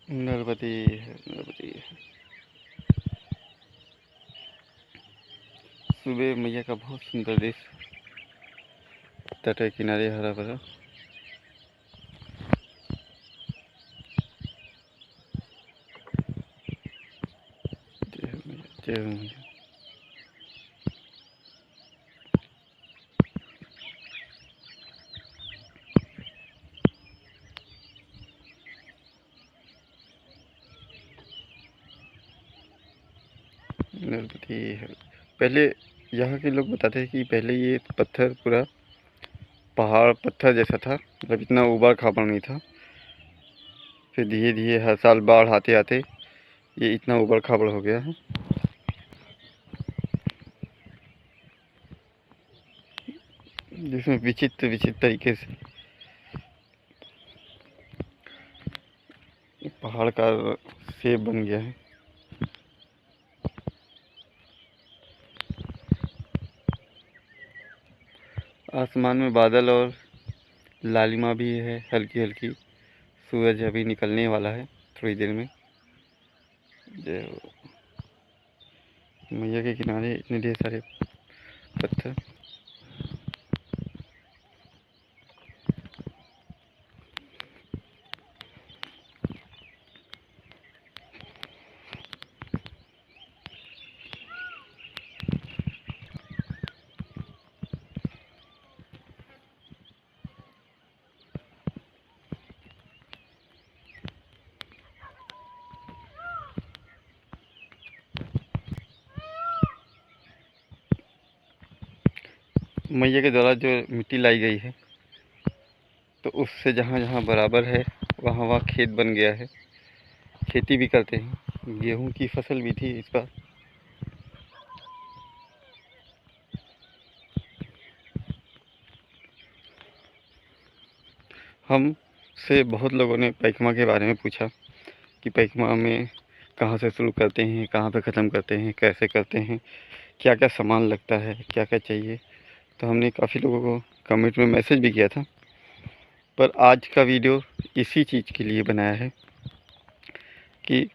नर्मदी है, नर्मदी है। सुबह मैया का बहुत सुंदर दृश्य, तट के किनारे हरा भरा। जय हो मैया, जय हो मैया। नर्मदी है। पहले यहाँ के लोग बताते हैं कि पहले ये पत्थर पूरा पहाड़ पत्थर जैसा था, मतलब इतना ऊबड़ खाबड़ नहीं था। फिर धीरे धीरे हर साल बाढ़ आते आते ये इतना ऊबड़ खाबड़ हो गया है, जिसमें विचित्र विचित्र तरीके से पहाड़ का शेप बन गया है। आसमान में बादल और लालिमा भी है, हल्की हल्की। सूरज अभी निकलने वाला है थोड़ी देर में। जो मैया के किनारे इतने ढेर सारे पत्थर। मैया के द्वारा जो मिट्टी लाई गई है, तो उससे जहाँ जहाँ बराबर है वहाँ वहाँ खेत बन गया है। खेती भी करते हैं, गेहूं की फसल भी थी इस बार। हम से बहुत लोगों ने पैकमा के बारे में पूछा कि पैकमा में कहाँ से शुरू करते हैं, कहाँ पे ख़त्म करते हैं, कैसे करते हैं, क्या क्या सामान लगता है, क्या क्या चाहिए। तो हमने काफ़ी लोगों को कमेंट में मैसेज भी किया था। पर आज का वीडियो इसी चीज़ के लिए बनाया है कि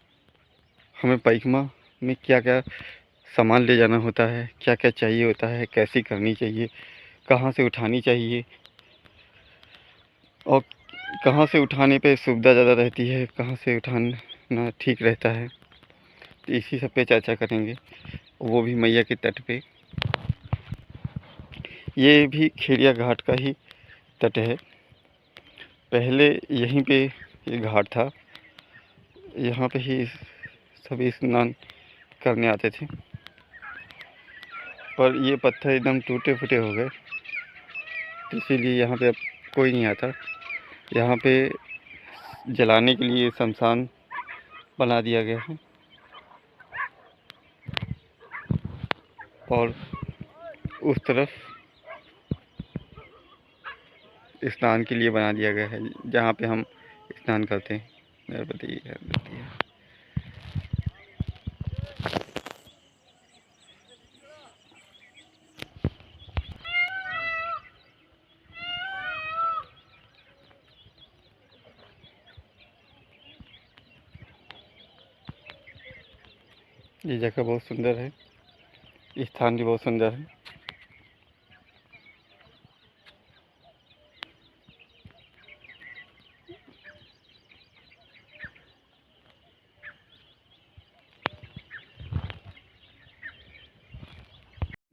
हमें पैकमा में क्या क्या सामान ले जाना होता है, क्या क्या चाहिए होता है, कैसी करनी चाहिए, कहाँ से उठानी चाहिए, और कहाँ से उठाने पे सुविधा ज़्यादा रहती है, कहाँ से उठाना ठीक रहता है। तो इसी सब पे चर्चा करेंगे, वो भी मैया के तट पे। ये भी खेड़िया घाट का ही तट है। पहले यहीं पे ये घाट था, यहाँ पे ही सभी स्नान करने आते थे। पर ये पत्थर एकदम टूटे फूटे हो गए, इसीलिए यहाँ पे अब कोई नहीं आता। यहाँ पे जलाने के लिए शमशान बना दिया गया है, और उस तरफ स्नान के लिए बना दिया गया है, जहाँ पे हम स्नान करते हैं। नर्मदी है, नर्मदी है। ये जगह बहुत सुंदर है, स्थान भी बहुत सुंदर है।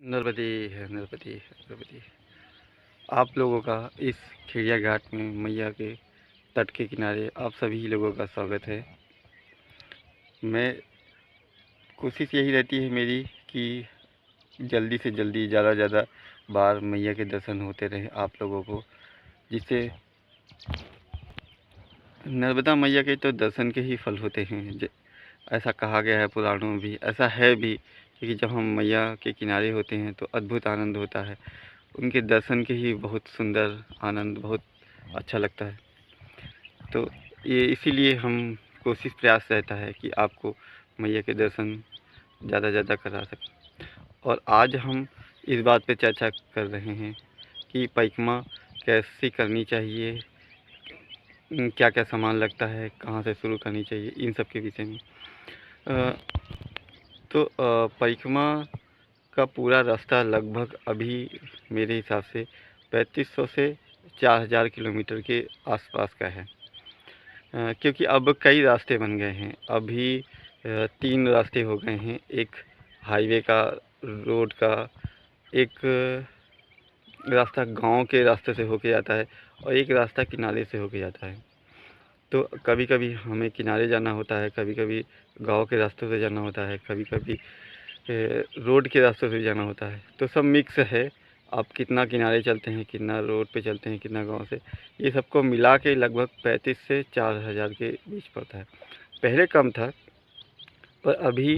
नर्मदी है, नर्मदी है, नर्मदी है। आप लोगों का इस खिड़िया घाट में मैया के तट के किनारे आप सभी लोगों का स्वागत है। मैं कोशिश यही रहती है मेरी कि जल्दी से जल्दी ज़्यादा ज़्यादा बार मैया के दर्शन होते रहे आप लोगों को, जिससे नर्मदा मैया के तो दर्शन के ही फल होते हैं। ऐसा कहा गया है पुराणों में भी, ऐसा है भी, क्योंकि जब हम मैया के किनारे होते हैं तो अद्भुत आनंद होता है। उनके दर्शन के ही बहुत सुंदर आनंद, बहुत अच्छा लगता है। तो ये इसीलिए हम कोशिश प्रयास रहता है कि आपको मैया के दर्शन ज़्यादा ज़्यादा करा सकें। और आज हम इस बात पे चर्चा कर रहे हैं कि पैकमा कैसे करनी चाहिए, क्या क्या सामान लगता है, कहाँ से शुरू करनी चाहिए, इन सब के विषय में। अ, तो परिक्रमा का पूरा रास्ता लगभग अभी मेरे हिसाब से 3500 से 4000 किलोमीटर के आसपास का है। क्योंकि अब कई रास्ते बन गए हैं। अभी 3 रास्ते हो गए हैं, एक हाईवे का, रोड का, एक रास्ता गांव के रास्ते से होके जाता है और एक रास्ता किनारे से होके जाता है। तो कभी कभी हमें किनारे जाना होता है, कभी कभी गांव के रास्तों से जाना होता है, कभी कभी रोड के रास्तों से जाना होता है। तो सब मिक्स है। आप कितना किनारे चलते हैं, कितना रोड पे चलते हैं, कितना गांव से, ये सबको मिला के लगभग 35 से 4000 के बीच पड़ता है। पहले कम था, पर अभी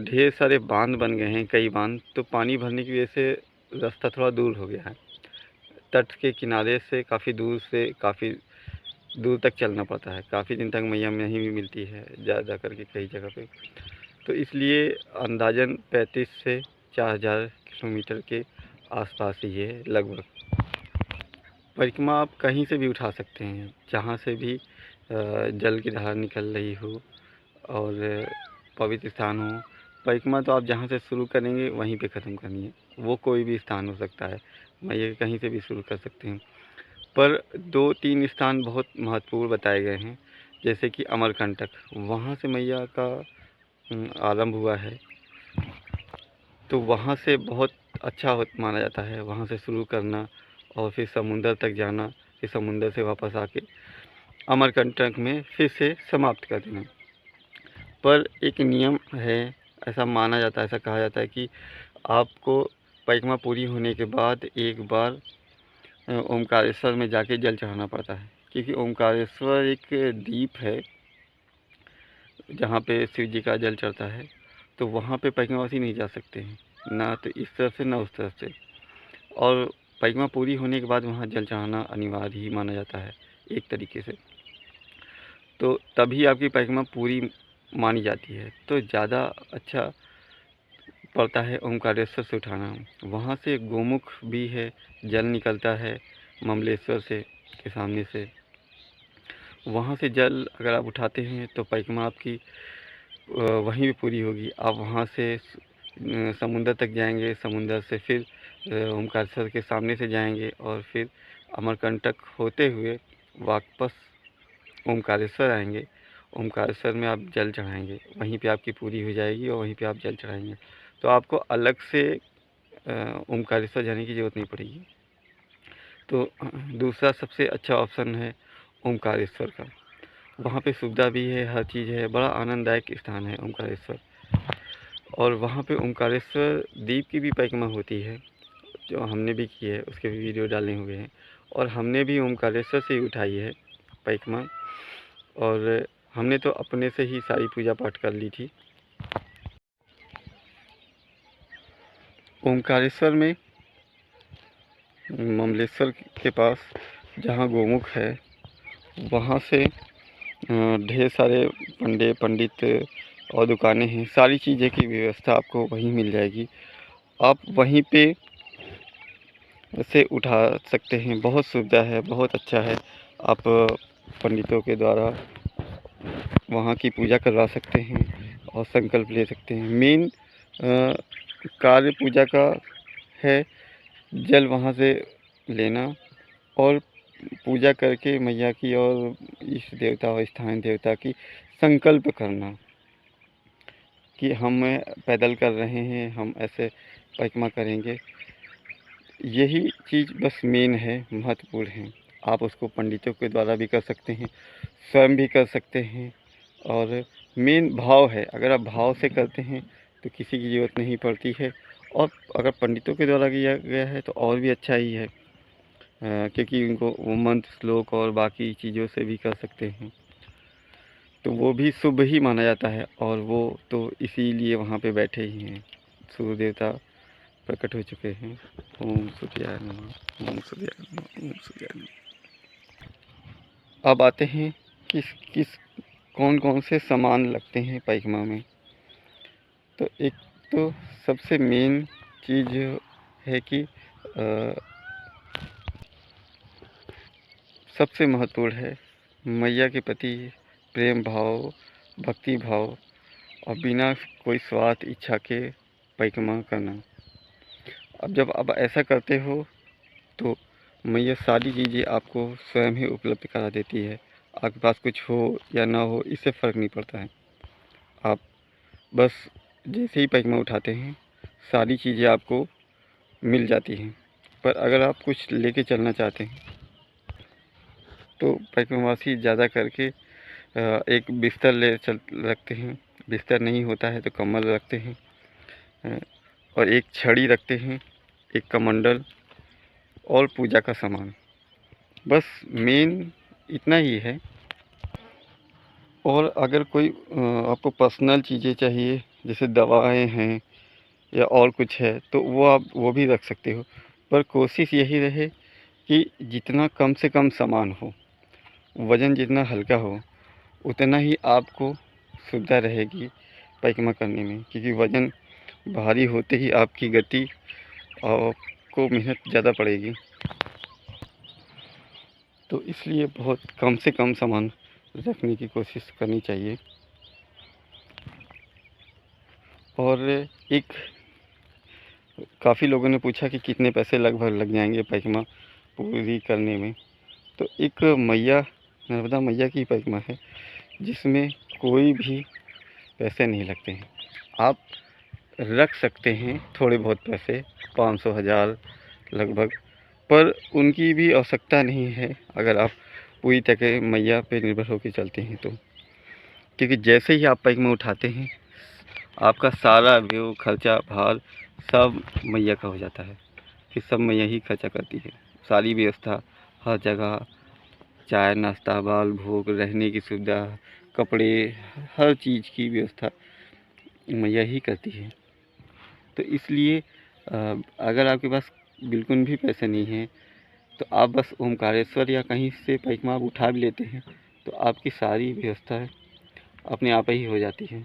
ढेर सारे बांध बन गए हैं, कई बांध। तो पानी भरने की वजह से रास्ता थोड़ा दूर हो गया है। तट के किनारे से काफ़ी दूर से काफ़ी दूर तक चलना पड़ता है। काफ़ी दिन तक मैया नहीं भी मिलती है जा करके कई जगह पे। तो इसलिए अंदाज़न 35 से 4000 किलोमीटर के आसपास ही है लगभग। परिक्रमा आप कहीं से भी उठा सकते हैं, जहाँ से भी जल की धार निकल रही हो और पवित्र स्थान हो। परिक्रमा तो आप जहाँ से शुरू करेंगे वहीं पे ख़त्म करनी है। वो कोई भी स्थान हो सकता है, मैया कहीं से भी शुरू कर सकते हैं। पर 2-3 स्थान बहुत महत्वपूर्ण बताए गए हैं, जैसे कि अमरकंटक। वहाँ से मैया का आरंभ हुआ है। तो वहाँ से बहुत अच्छा माना जाता है वहाँ से शुरू करना और फिर समुंदर तक जाना, फिर समुंदर से वापस आके अमरकंटक में फिर से समाप्त कर देना। पर एक नियम है, ऐसा माना जाता है, ऐसा कहा जाता है कि आपको परिक्रमा पूरी होने के बाद एक बार ओमकारेश्वर में जाके जल चढ़ाना पड़ता है। क्योंकि ओमकारेश्वर एक द्वीप है जहाँ पे शिव जी का जल चढ़ता है। तो वहाँ पे परिक्रमावासी नहीं जा सकते हैं, ना तो इस तरफ से ना उस तरफ से। और परिक्रमा पूरी होने के बाद वहाँ जल चढ़ाना अनिवार्य ही माना जाता है एक तरीके से। तो तभी आपकी परिक्रमा पूरी मानी जाती है। तो ज़्यादा अच्छा पड़ता है ओमकारेश्वर से उठाना। वहाँ से गोमुख भी है, जल निकलता है ममलेश्वर से के सामने से। वहाँ से जल अगर आप उठाते हैं तो परिक्रमा आपकी वहीं पे पूरी होगी। आप वहाँ से समुंदर तक जाएंगे, समुंदर से फिर ओमकारेश्वर के सामने से जाएंगे और फिर अमरकंटक होते हुए वापस ओमकारेश्वर आएंगे। ओमकारेश्वर में आप जल चढ़ाएंगे, वहीं पे आपकी पूरी हो जाएगी और वहीं पे आप जल चढ़ाएंगे। तो आपको अलग से ओमकारेश्वर जाने की ज़रूरत नहीं पड़ेगी। तो दूसरा सबसे अच्छा ऑप्शन है ओमकारेश्वर का। वहाँ पे सुविधा भी है, हर चीज़ है, बड़ा आनंददायक स्थान है ओमकारेश्वर। और वहाँ पे ओमकारेश्वर द्वीप की भी परिक्रमा होती है, जो हमने भी की है, उसके भी वीडियो डाले हुए हैं। और हमने भी ओमकारेश्वर से ही उठाई है परिक्रमा। और हमने तो अपने से ही सारी पूजा पाठ कर ली थी। ओमकारेश्वर में ममलेश्वर के पास जहाँ गोमुख है, वहाँ से ढेर सारे पंडित और दुकानें हैं। सारी चीज़ें की व्यवस्था आपको वहीं मिल जाएगी। आप वहीं पे से उठा सकते हैं। बहुत सुविधा है, बहुत अच्छा है। आप पंडितों के द्वारा वहाँ की पूजा करवा सकते हैं और संकल्प ले सकते हैं। मेन कार्य पूजा का है जल वहाँ से लेना और पूजा करके मैया की और इष्ट देवता और स्थानीय देवता की संकल्प करना कि हम पैदल कर रहे हैं, हम ऐसे परिक्रमा करेंगे। यही चीज़ बस मेन है, महत्वपूर्ण है। आप उसको पंडितों के द्वारा भी कर सकते हैं, स्वयं भी कर सकते हैं। और मेन भाव है, अगर आप भाव से करते हैं तो किसी की ज़रूरत नहीं पड़ती है। और अगर पंडितों के द्वारा किया गया है तो और भी अच्छा ही है, क्योंकि उनको वो मंत्र श्लोक और बाकी चीज़ों से भी कर सकते हैं, तो वो भी शुभ ही माना जाता है। और वो तो इसीलिए वहाँ पे बैठे ही हैं, सूर्य देवता प्रकट हो चुके हैं। ओम सूर्याय नमः, ओम सूर्याय नमः, ओम सूर्याय नमः। अब आते हैं किस किस कौन कौन से सामान लगते हैं परिक्रमा में। तो एक तो सबसे मेन चीज़ है कि सबसे महत्वपूर्ण है मैया के प्रति प्रेम भाव, भक्ति भाव और बिना कोई स्वार्थ इच्छा के परिक्रमा करना। अब जब आप ऐसा करते हो तो मैया सारी चीज़ें आपको स्वयं ही उपलब्ध करा देती है। आपके पास कुछ हो या ना हो, इससे फ़र्क नहीं पड़ता है। आप बस जैसे ही परिक्रमा उठाते हैं, सारी चीज़ें आपको मिल जाती हैं। पर अगर आप कुछ लेके चलना चाहते हैं तो परिक्रमावासी ज़्यादा करके एक बिस्तर ले चल रखते हैं। बिस्तर नहीं होता है तो कंबल रखते हैं, और एक छड़ी रखते हैं, एक कमंडल और पूजा का सामान। बस मेन इतना ही है। और अगर कोई आपको पर्सनल चीज़ें चाहिए, जैसे दवाएं हैं या और कुछ है, तो वो आप वो भी रख सकते हो। पर कोशिश यही रहे कि जितना कम से कम सामान हो, वज़न जितना हल्का हो, उतना ही आपको सुविधा रहेगी परिक्रमा करने में। क्योंकि वज़न भारी होते ही आपकी गति और को मेहनत ज़्यादा पड़ेगी। तो इसलिए बहुत कम से कम सामान रखने की कोशिश करनी चाहिए। और एक काफ़ी लोगों ने पूछा कि कितने पैसे लगभग लग जाएंगे परिक्रमा पूरी करने में। तो एक मैया, नर्मदा मैया की परिक्रमा है जिसमें कोई भी पैसे नहीं लगते हैं। आप रख सकते हैं थोड़े बहुत पैसे, 500 हज़ार लगभग, पर उनकी भी आवश्यकता नहीं है अगर आप पूरी तरह मैया पे निर्भर होकर चलते हैं तो। क्योंकि जैसे ही आप परिक्रमा उठाते हैं, आपका सारा व्यय, खर्चा, भार सब मैया का हो जाता है। फिर सब मैया ही खर्चा करती है। सारी व्यवस्था हर जगह, चाय नाश्ता, बाल भोग, रहने की सुविधा, कपड़े, हर चीज़ की व्यवस्था मैया ही करती है। तो इसलिए अगर आपके पास बिल्कुल भी पैसे नहीं हैं तो आप बस ओमकारेश्वर या कहीं से परिक्रमा उठा भी लेते हैं तो आपकी सारी व्यवस्था अपने आप ही हो जाती है।